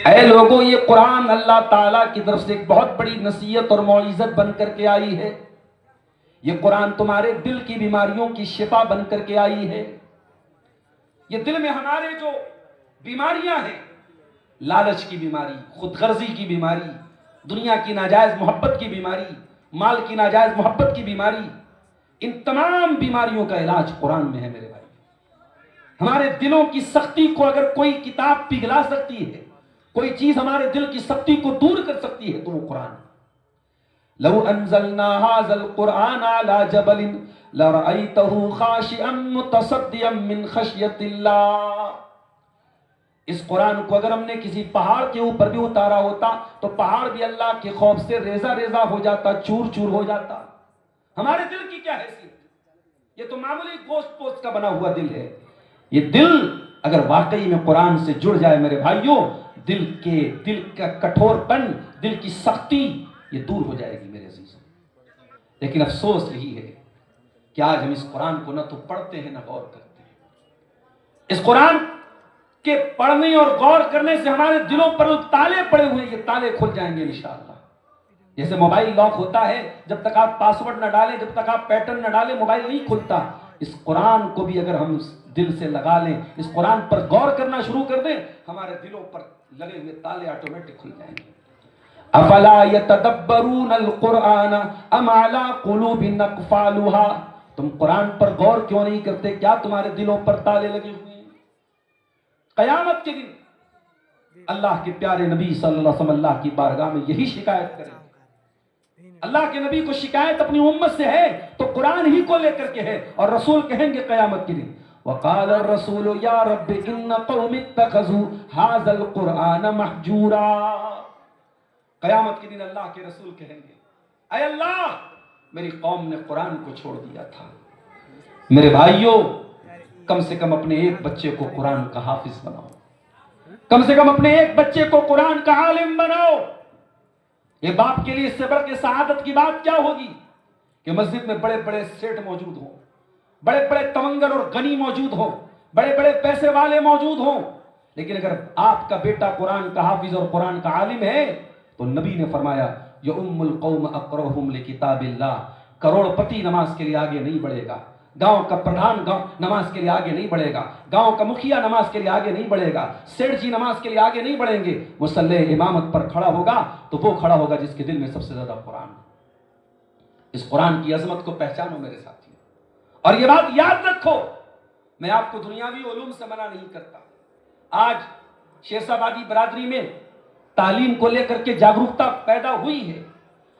اے لوگوں، یہ قرآن اللہ تعالیٰ کی طرف سے ایک بہت بڑی نصیحت اور موعظت بن کر کے آئی ہے۔ یہ قرآن تمہارے دل کی بیماریوں کی شفا بن کر کے آئی ہے۔ یہ دل میں ہمارے جو بیماریاں ہیں، لالچ کی بیماری، خود غرضی کی بیماری، دنیا کی ناجائز محبت کی بیماری، مال کی ناجائز محبت کی بیماری، ان تمام بیماریوں کا علاج قرآن میں ہے میرے بھائی۔ ہمارے دلوں کی سختی کو اگر کوئی کتاب پگھلا سکتی ہے، کوئی چیز ہمارے دل کی سختی کو دور کر سکتی ہے تو وہ قرآن ہے۔ لو انزلنا هذا القرآن على جبل لرأيته خاشعا متصدعا من خشية الله۔ اس قرآن کو اگر ہم نے کسی پہاڑ کے اوپر بھی اتارا ہوتا تو پہاڑ بھی اللہ کے خوف سے ریزہ ریزہ ہو جاتا، چور چور ہو جاتا۔ ہمارے دل کی کیا حیثیت؟ یہ تو معمولی گوشت پوست کا بنا ہوا دل ہے۔ یہ دل اگر واقعی میں قرآن سے جڑ جائے میرے بھائیوں، دل کا کٹھور پن، دل کی سختی یہ دور ہو جائے گی میرے عزیزوں۔ لیکن افسوس یہی ہے کہ آج ہم اس قرآن کو نہ تو پڑھتے ہیں نہ غور کرتے ہیں۔ اس قرآن کے پڑھنے اور غور کرنے سے ہمارے دلوں پر تالے پڑے ہوئے، یہ تالے کھل جائیں گے انشاءاللہ۔ جیسے موبائل لاک ہوتا ہے، جب تک آپ پاسورڈ نہ ڈالیں، جب تک آپ پیٹرن نہ ڈالیں، موبائل نہیں کھلتا۔ اس قرآن کو بھی اگر ہم دل سے لگا لیں، اس قرآن پر غور کرنا شروع کر دیں، ہمارے دلوں پر لگے ہوئے تالے آٹومیٹک کھل جائیں گے۔ افلا یتدبرون القرآن ام علی قلوب اقفالها۔ تم قرآن پر غور کیوں نہیں کرتے؟ کیا تمہارے دلوں پر تالے لگے ہوئے ہیں؟ قیامت کے دن اللہ کے پیارے نبی صلی اللہ علیہ وسلم اللہ کی بارگاہ میں یہی شکایت کریں گے۔ اللہ کے نبی کو شکایت اپنی امت سے ہے تو قرآن ہی کو لے کر کے ہے، اور رسول کہیں گے قیامت کے دن وقال الرسول یا رب ان قوم اتخذوا هذا القرآن مہجورا۔ قیامت کے دن اللہ کے رسول کہیں گے اے اللہ، میری قوم نے قرآن کو چھوڑ دیا تھا۔ میرے بھائیوں، کم سے کم اپنے ایک بچے کو قرآن کا حافظ بناؤ، کم سے کم اپنے ایک بچے کو قرآن کا عالم بناؤ۔ یہ باپ کے لیے اس سے بڑھ کے سعادت کی بات کیا ہوگی کہ مسجد میں بڑے بڑے سیٹ موجود ہوں، بڑے بڑے تمنگر اور غنی موجود ہوں، بڑے بڑے پیسے والے موجود ہوں، لیکن اگر آپ کا بیٹا قرآن کا حافظ اور قرآن کا عالم ہے تو نبی نے فرمایا یؤم القوم اقرؤہم لکتاب اللہ۔ کروڑ پتی نماز کے لیے آگے نہیں بڑھے گا، گاؤں کا پردھان نماز کے لیے آگے نہیں بڑھے گا، گاؤں کا مکھیا نماز کے لیے آگے نہیں بڑھے گا، سیٹھ جی نماز کے لیے آگے نہیں بڑھیں گے۔ مصلی امامت پر کھڑا ہوگا تو وہ کھڑا ہوگا جس کے دل میں سب سے زیادہ قرآن ہے۔ اس قرآن کی عظمت کو پہچانو میرے ساتھیوں، اور یہ بات یاد رکھو، میں آپ کو دنیاوی علوم سے منع نہیں کرتا۔ آج شیخ آبادی برادری میں تعلیم کو لے کر کے جاگرکتا پیدا ہوئی ہے۔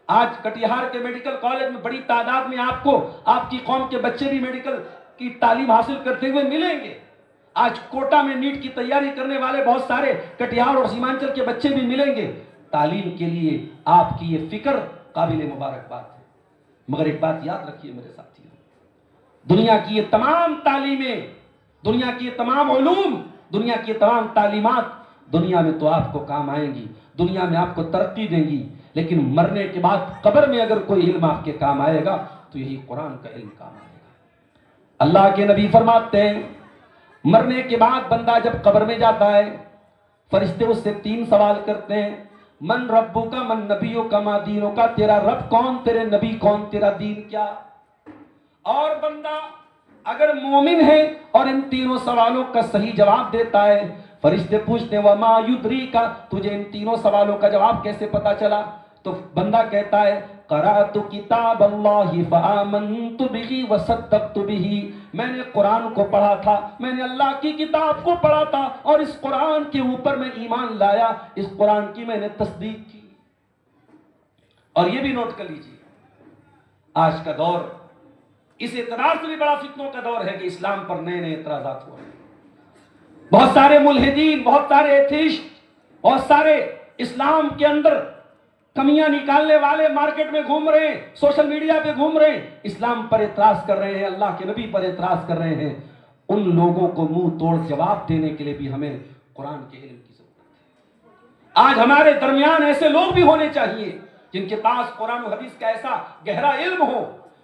آج کٹیہار کے میڈیکل کالج میں بڑی تعداد میں آپ کو آپ کی قوم کے بچے بھی میڈیکل کی تعلیم حاصل کرتے ہوئے ملیں گے۔ آج کوٹا میں نیٹ کی تیاری کرنے والے بہت سارے کٹیہار اور سیمانچل کے بچے بھی ملیں گے۔ تعلیم کے لیے آپ کی یہ فکر قابل مبارکباد ہے، مگر ایک بات یاد رکھیے میرے ساتھیوں، دنیا کی یہ تمام تعلیمیں، دنیا کی یہ تمام علوم، دنیا کی یہ تمام تعلیمات دنیا میں تو آپ کو کام آئیں گی، دنیا میں آپ کو ترقی دیں گی، لیکن مرنے کے بعد قبر میں اگر کوئی علم آپ کے کام آئے گا تو یہی قرآن کا علم کام آئے گا۔ اللہ کے نبی فرماتے ہیں مرنے کے بعد بندہ جب قبر میں جاتا ہے، فرشتے اس سے 3 سوال کرتے ہیں، من ربو کا، من نبیوں کا، ما دینوں کا، تیرا رب کون، تیرے نبی کون، تیرا دین کیا۔ اور بندہ اگر مومن ہے اور ان 3 سوالوں کا صحیح جواب دیتا ہے، فرشتے پوچھتے ہیں وما یدریکا، تجھے ان 3 سوالوں کا جواب کیسے پتا چلا؟ تو بندہ کہتا ہے قرأت کتاب اللہ فآمنت بہ وصدقت بہ، میں نے قرآن کو پڑھا تھا، میں نے اللہ کی کتاب کو پڑھا تھا اور اس قرآن کے اوپر میں ایمان لایا، اس قرآن کی میں نے تصدیق کی۔ اور یہ بھی نوٹ کر لیجیے، آج کا دور اس اعتراض سے بھی بڑا فتنوں کا دور ہے کہ اسلام پر نئے نئے اعتراضات ہو رہے ہیں۔ بہت سارے ملحدین، بہت سارے ایتھیسٹ، بہت سارے اسلام کے اندر کمیاں نکالنے والے مارکیٹ میں گھوم رہے ہیں، سوشل میڈیا پہ گھوم رہے ہیں، اسلام پر اعتراض کر رہے ہیں، اللہ کے نبی پر اعتراض کر رہے ہیں۔ ان لوگوں کو منہ توڑ جواب دینے کے لیے بھی ہمیں قرآن کے علم کی ضرورت ہے۔ آج ہمارے درمیان ایسے لوگ بھی ہونے چاہیے جن کے پاس قرآن و حدیث کا ایسا گہرا علم ہو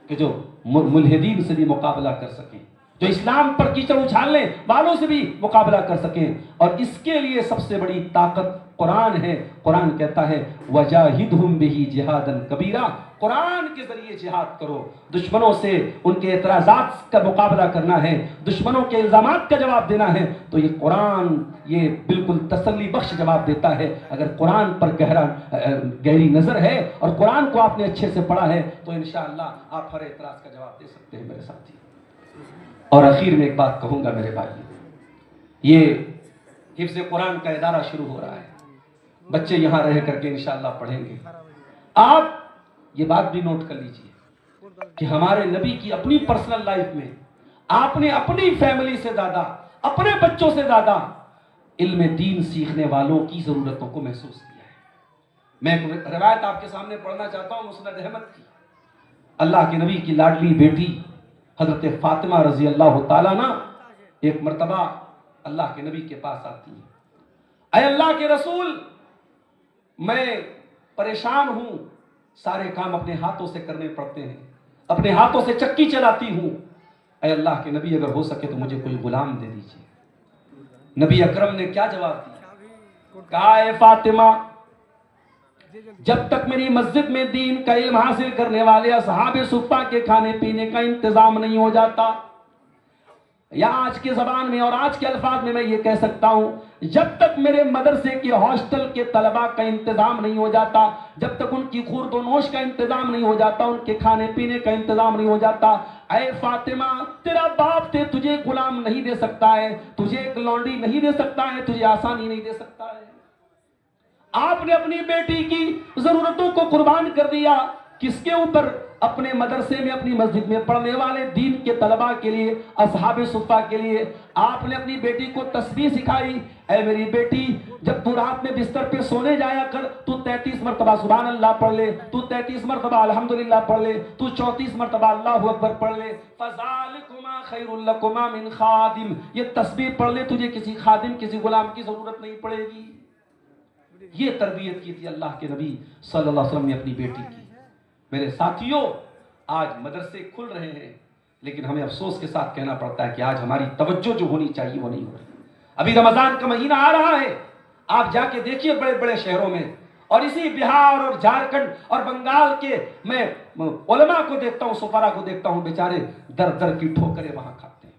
کہ جو ملحدین سے بھی مقابلہ کر سکیں، جو اسلام پر کیچڑ اچھالنے والوں سے بھی مقابلہ کر سکیں. اور اس کے لیے سب سے بڑی طاقت قرآن ہے. قرآن کہتا ہے وَجَاهِدْهُمْ بِهِ جِهَادًا كَبِيرًا. قرآن کے ذریعے جہاد کرو. دشمنوں سے ان کے اعتراضات کا مقابلہ کرنا ہے, دشمنوں کے الزامات کا جواب دینا ہے, تو یہ قرآن یہ بالکل تسلی بخش جواب دیتا ہے. اگر قرآن پر گہری نظر ہے اور قرآن کو آپ نے اچھے سے پڑھا ہے تو انشاءاللہ آپ ہر اعتراض کا جواب دے سکتے ہیں میرے ساتھی. اور اخیر میں ایک بات کہوں گا میرے بھائی, یہ حفظ قرآن کا ادارہ شروع ہو رہا ہے. بچے یہاں رہ کر کے انشاءاللہ پڑھیں گے. آپ یہ بات بھی نوٹ کر لیجئے کہ ہمارے نبی کی اپنی پرسنل لائف میں آپ نے اپنی فیملی سے زیادہ, اپنے بچوں سے زیادہ علم دین سیکھنے والوں کی ضرورتوں کو محسوس کیا ہے. میں ایک روایت آپ کے سامنے پڑھنا چاہتا ہوں مسند احمد کی. اللہ کے نبی کی لاڈلی بیٹی حضرت فاطمہ رضی اللہ تعالیٰ عنہ ایک مرتبہ اللہ کے نبی کے پاس آتی ہیں. اے اللہ کے رسول, میں پریشان ہوں, سارے کام اپنے ہاتھوں سے کرنے پڑتے ہیں, اپنے ہاتھوں سے چکی چلاتی ہوں. اے اللہ کے نبی اگر ہو سکے تو مجھے کوئی غلام دے دیجیے. نبی اکرم نے کیا جواب دیا؟ کہا اے فاطمہ, جب تک میری مسجد میں دین کا علم حاصل کرنے والے اصحاب صفہ کے کھانے پینے کا انتظام نہیں ہو جاتا, یا آج کی زبان میں اور آج کے الفاظ میں یہ کہہ سکتا ہوں, جب تک میرے مدرسے کے ہاسٹل کے طلباء کا انتظام نہیں ہو جاتا, جب تک ان کی خورد و نوش کا انتظام نہیں ہو جاتا, ان کے کھانے پینے کا انتظام نہیں ہو جاتا, اے فاطمہ تیرا باپ تجھے غلام نہیں دے سکتا ہے, تجھے ایک لونڈی نہیں دے سکتا ہے, تجھے آسانی نہیں دے سکتا ہے. آپ نے اپنی بیٹی کی ضرورتوں کو قربان کر دیا. کس کے اوپر؟ اپنے مدرسے میں, اپنی مسجد میں پڑھنے والے دین کے طلباء کے لیے, اصحاب صفہ کے لیے. آپ نے اپنی بیٹی کو تسبیح سکھائی. اے میری بیٹی, جب تو رات میں بستر پہ سونے جایا کر, تو 33 مرتبہ سبحان اللہ پڑھ لے, تو 33 مرتبہ الحمدللہ پڑھ لے, تو 34 مرتبہ اللہ اکبر پڑھ لے. فَذَلِكُمَا خَيْرٌ لَكُمَا مِنْ خَادِمٍ. یہ تسبیح پڑھ لے, تجھے کسی خادم, کسی غلام کی ضرورت نہیں پڑے گی. یہ تربیت کی تھی اللہ کے نبی صلی اللہ علیہ وسلم نے اپنی بیٹی کی. میرے ساتھیوں, آج مدرسے کھل رہے ہیں, لیکن ہمیں افسوس کے ساتھ کہنا پڑتا ہے کہ آج ہماری توجہ جو ہونی چاہیے وہ نہیں ہو رہی. ابھی رمضان کا مہینہ آ رہا ہے, آپ جا کے دیکھیے بڑے بڑے شہروں میں, اور اسی بہار اور جھارکھنڈ اور بنگال کے میں علماء کو دیکھتا ہوں, سفرا کو دیکھتا ہوں, بیچارے در در کی ٹھوکریں وہاں کھاتے ہیں.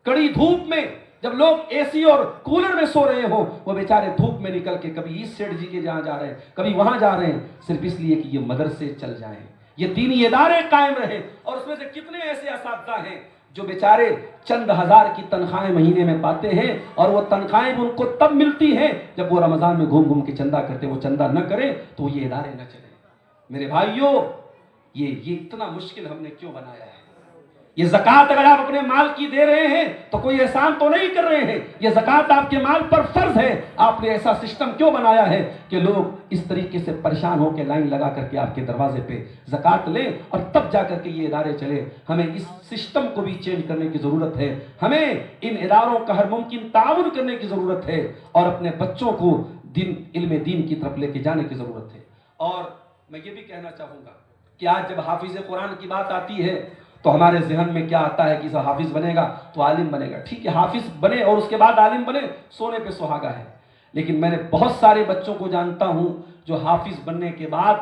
کڑی دھوپ میں جب لوگ اے سی اور کولر میں سو رہے ہوں, وہ بیچارے دھوپ میں نکل کے کبھی اس سیٹ جی کے جہاں جا رہے ہیں, کبھی وہاں جا رہے ہیں, صرف اس لیے کہ یہ مدرسے چل جائیں, یہ دینی ادارے قائم رہے. اور اس میں سے کتنے ایسے اساتذہ ہیں جو بیچارے چند ہزار کی تنخواہیں مہینے میں پاتے ہیں, اور وہ تنخواہیں ان کو تب ملتی ہیں جب وہ رمضان میں گھوم گھوم کے چندہ کرتے. وہ چندہ نہ کریں تو یہ ادارے نہ چلیں. میرے بھائیوں, یہ اتنا مشکل ہم نے کیوں بنایا ہے؟ یہ زکوٰۃ اگر آپ اپنے مال کی دے رہے ہیں تو کوئی احسان تو نہیں کر رہے ہیں, یہ زکوٰۃ آپ کے مال پر فرض ہے. آپ نے ایسا سسٹم کیوں بنایا ہے کہ لوگ اس طریقے سے پریشان ہو کے لائن لگا کر کے آپ کے دروازے پہ زکوٰۃ لیں اور تب جا کر کے یہ ادارے چلے؟ ہمیں اس سسٹم کو بھی چینج کرنے کی ضرورت ہے. ہمیں ان اداروں کا ہر ممکن تعاون کرنے کی ضرورت ہے, اور اپنے بچوں کو علم دین کی طرف لے کے جانے کی ضرورت ہے. اور میں یہ بھی کہنا چاہوں گا کہ آج جب حافظ قرآن کی بات آتی ہے تو ہمارے ذہن میں کیا آتا ہے کہ سب حافظ بنے گا تو عالم بنے گا. ٹھیک ہے, حافظ بنے اور اس کے بعد عالم بنے, سونے پہ سہاگا ہے. لیکن میں نے بہت سارے بچوں کو جانتا ہوں جو حافظ بننے کے بعد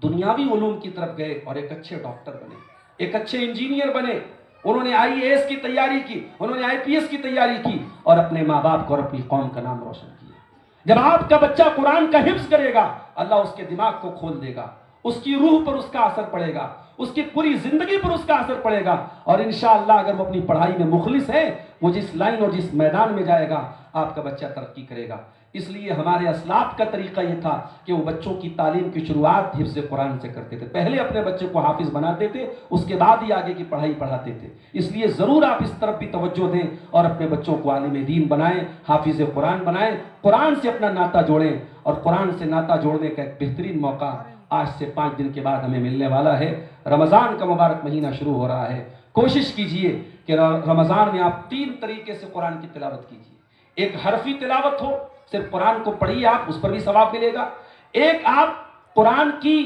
دنیاوی علوم کی طرف گئے اور ایک اچھے ڈاکٹر بنے, ایک اچھے انجینئر بنے. انہوں نے IAS کی تیاری کی, انہوں نے IPS کی تیاری کی, اور اپنے ماں باپ کو اور اپنی قوم کا نام روشن کیا. جب آپ کا بچہ قرآن کا حفظ کرے گا, اللہ اس کے دماغ کو کھول دے گا, اس کی روح پر اس کا اثر پڑے گا, اس کی پوری زندگی پر اس کا اثر پڑے گا. اور انشاءاللہ اگر وہ اپنی پڑھائی میں مخلص ہے, وہ جس لائن اور جس میدان میں جائے گا, آپ کا بچہ ترقی کرے گا. اس لیے ہمارے اسلاف کا طریقہ یہ تھا کہ وہ بچوں کی تعلیم کی شروعات حفظ قرآن سے کرتے تھے. پہلے اپنے بچے کو حافظ بناتے تھے, اس کے بعد ہی آگے کی پڑھائی پڑھاتے تھے. اس لیے ضرور آپ اس طرف بھی توجہ دیں اور اپنے بچوں کو عالم دین بنائیں, حافظ قرآن بنائیں, قرآن سے اپنا ناطہ جوڑیں. اور قرآن سے ناطہ جوڑنے کا ایک بہترین موقع آج سے 5 دن کے بعد ہمیں ملنے والا ہے. رمضان کا مبارک مہینہ شروع ہو رہا ہے. کوشش کیجئے کہ رمضان میں آپ 3 طریقے سے قرآن کی تلاوت کیجئے. ایک حرفی تلاوت ہو, صرف قرآن کو پڑھیے آپ, اس پر بھی ثواب ملے گا. ایک آپ قرآن کی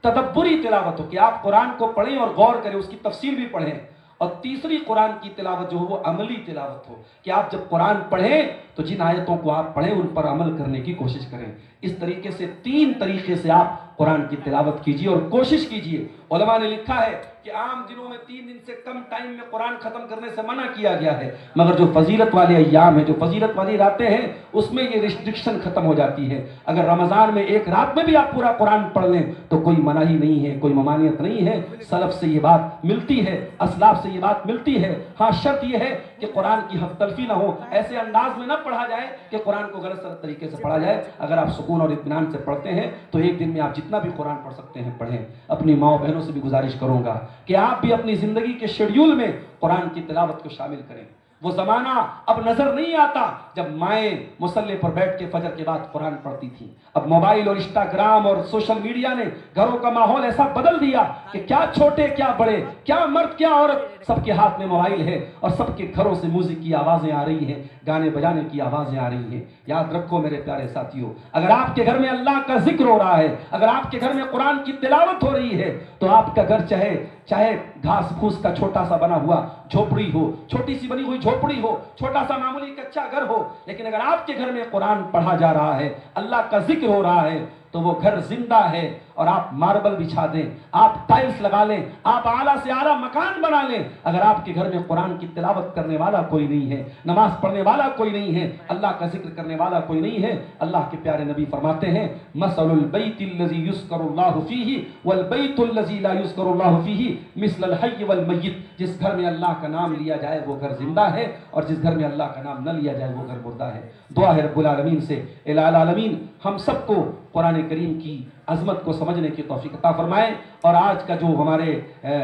تدبری تلاوت ہو کہ آپ قرآن کو پڑھیں اور غور کریں, اس کی تفسیر بھی پڑھیں. اور تیسری قرآن کی تلاوت جو ہو وہ عملی تلاوت ہو، کہ آپ جب قرآن پڑھیں تو جن آیتوں کو آپ پڑھیں ان پر عمل کرنے کی کوشش کریں۔ اس طریقے سے 3 طریقے سے آپ قرآن کی تلاوت کیجئے اور کوشش کیجئے۔ علماء نے لکھا ہے کہ عام دنوں میں 3 دن سے کم ٹائم میں قرآن ختم کرنے سے منع کیا گیا ہے، مگر جو فضیلت والے ایام ہیں، جو فضیلت والی راتیں ہیں، اس میں یہ ریسٹرکشن ختم ہو جاتی ہے۔ اگر رمضان میں ایک رات میں بھی آپ پورا قرآن پڑھ لیں تو کوئی مناہی نہیں ہے، کوئی ممانعت نہیں ہے۔ سلف سے یہ بات ملتی ہے، اسلاف سے یہ بات ملتی ہے۔ ہاں شرط یہ ہے کہ قرآن کی حق تلفی نہ ہو، ایسے انداز میں نہ پڑھا جائے کہ قرآن کو غلط سلط طریقے سے پڑھا جائے۔ اگر آپ سکون اور اطمینان سے پڑھتے ہیں تو ایک دن میں آپ جتنا بھی قرآن پڑھ سکتے ہیں پڑھیں۔ اپنی ماں بہنوں سے بھی گزارش کروں گا کہ آپ بھی اپنی زندگی کے شیڈیول میں قرآن کی تلاوت کو شامل کریں۔ وہ زمانہ اب نظر نہیں آتا جب مائیں مصلی پر بیٹھ کے فجر کے بعد قرآن پڑھتی تھیں۔ اب موبائل اور انسٹاگرام اور سوشل میڈیا نے گھروں کا ماحول ایسا بدل دیا کہ کیا چھوٹے کیا بڑے، کیا مرد کیا عورت، سب کے ہاتھ میں موبائل ہے اور سب کے گھروں سے میوزک کی آوازیں آ رہی ہیں، گانے بجانے کی آوازیں آ رہی ہیں۔ یاد رکھو میرے پیارے ساتھیوں، اگر آپ کے گھر میں اللہ کا ذکر ہو رہا ہے، اگر آپ کے گھر میں قرآن کی تلاوت ہو رہی ہے تو آپ کا گھر چاہے گھاس پھوس کا چھوٹا سا بنا ہوا جھوپڑی ہو، چھوٹی سی بنی ہوئی جھوپڑی ہو، چھوٹا سا معمولی کچا گھر ہو، لیکن اگر آپ کے گھر میں قرآن پڑھا جا رہا ہے، اللہ کا ذکر ہو رہا ہے تو وہ گھر زندہ ہے۔ اور آپ ماربل بچھا دیں، آپ ٹائلز لگا لیں، آپ اعلیٰ سے اعلیٰ مکان بنا لیں، اگر آپ کے گھر میں قرآن کی تلاوت کرنے والا کوئی نہیں ہے، نماز پڑھنے والا کوئی نہیں ہے، اللہ کا ذکر کرنے والا کوئی نہیں ہے، اللہ کے پیارے نبی فرماتے ہیں مثل البیت الذی یذکر اللہ فیہ والبیت الذی لا یذکر اللہ فیہ مثل الحی والمیت۔ جس گھر میں اللہ کا نام لیا جائے وہ گھر زندہ ہے، اور جس گھر میں اللہ کا نام نہ لیا جائے وہ گھر مردہ ہے۔ دعا ہے رب العالمین سے الہ العالمین ہم سب کو قرآن کریم کی عظمت کو سمجھنے کی توفیق عطا فرمائے، اور آج کا جو ہمارے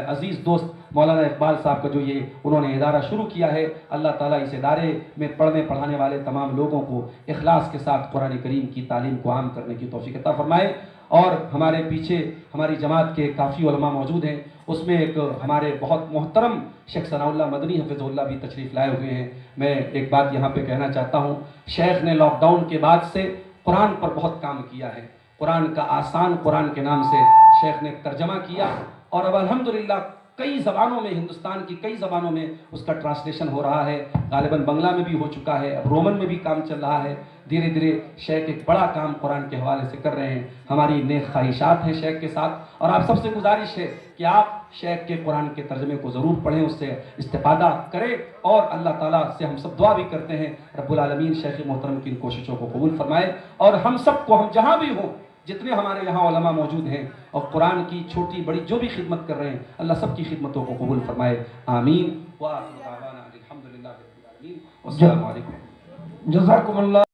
عزیز دوست مولانا اقبال صاحب کا جو یہ انہوں نے ادارہ شروع کیا ہے، اللہ تعالیٰ اس ادارے میں پڑھنے پڑھانے والے تمام لوگوں کو اخلاص کے ساتھ قرآن کریم کی تعلیم کو عام کرنے کی توفیق عطا فرمائے۔ اور ہمارے پیچھے ہماری جماعت کے کافی علماء موجود ہیں، اس میں ایک ہمارے بہت محترم شیخ ثناء اللہ مدنی حفظہ اللہ بھی تشریف لائے ہوئے ہیں۔ میں ایک بات یہاں پہ کہنا چاہتا ہوں، شیخ نے لاک ڈاؤن کے بعد سے قرآن پر بہت کام کیا ہے۔ قرآن کا آسان قرآن کے نام سے شیخ نے ترجمہ کیا، اور اب الحمدللہ کئی زبانوں میں، ہندوستان کی کئی زبانوں میں اس کا ٹرانسلیشن ہو رہا ہے، غالباً بنگلہ میں بھی ہو چکا ہے، اب رومن میں بھی کام چل رہا ہے۔ دھیرے دھیرے شیخ ایک بڑا کام قرآن کے حوالے سے کر رہے ہیں۔ ہماری نیک خواہشات ہیں شیخ کے ساتھ، اور آپ سب سے گزارش ہے کہ آپ شیخ کے قرآن کے ترجمے کو ضرور پڑھیں، اس سے استفادہ کریں، اور اللہ تعالیٰ سے ہم سب دعا بھی کرتے ہیں رب العالمین شیخ محترم کی ان کوششوں کو قبول فرمائے، اور ہم سب کو، ہم جہاں بھی ہوں، جتنے ہمارے یہاں علماء موجود ہیں اور قرآن کی چھوٹی بڑی جو بھی خدمت کر رہے ہیں، اللہ سب کی خدمتوں کو قبول فرمائے، آمین۔ وآخر دعوانا الحمدللہ رب العالمین، والسلام علیکم۔ جزاکم اللہ۔